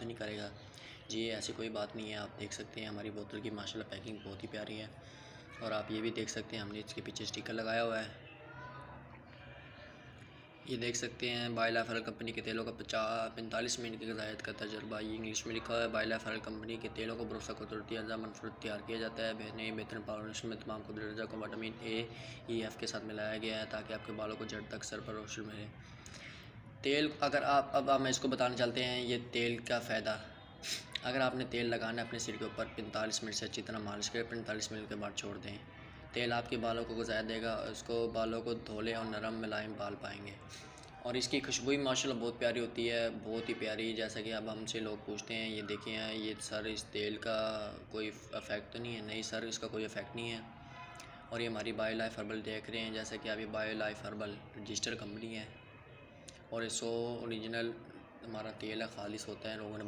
नहीं करेगा जी, ऐसी कोई बात नहीं है। आप देख सकते हैं हमारी बोतल की माशाल्लाह पैकिंग बहुत ही प्यारी है। और आप ये भी देख सकते हैं हमने इसके पीछे स्टिकर लगाया हुआ है। ये देख सकते हैं बायोलाइफ हर्बल कंपनी के तेलों का 45 मिनट की ग़िज़ायत का तजर्बा। ये इंग्लिश में लिखा हुआ है। बायोलाइफ हर्बल कंपनी के तेलों को भरोसा कुदरती अज़ा मनफूद तैयार किया जाता है। बेहतरीन पाउडर में तमाम कुदरती अज़ा को विटामिन A, E, F के साथ मिलाया गया है ताकि आपके बालों को जड़ तक सर पर रोशन मिले। तेल अगर आप अब हम इसको बताने चलते हैं ये तेल का फ़ायदा। अगर आपने तेल लगाना है अपने सिर के ऊपर 45 मिनट से अच्छी तरह मालिश करें, 45 मिनट के बाद छोड़ दें। तेल आपके बालों को गुज़ार देगा, उसको बालों को धोले और नरम मुलायम बाल पाएंगे। और इसकी खुशबू माशाल्लाह बहुत प्यारी होती है, बहुत ही प्यारी। जैसा कि अब हमसे लोग पूछते हैं ये देखें ये सर इस तेल का कोई इफ़ेक्ट तो नहीं है? नहीं सर, इसका कोई इफ़ेक्ट नहीं है। और ये हमारी बायोलाइफ हर्बल देख रहे हैं, जैसा कि अभी बायोलाइफ हर्बल रजिस्टर्ड कंपनी है और ये 100 ओरिजिनल हमारा तेल है, खालिश होता है। लोगों ने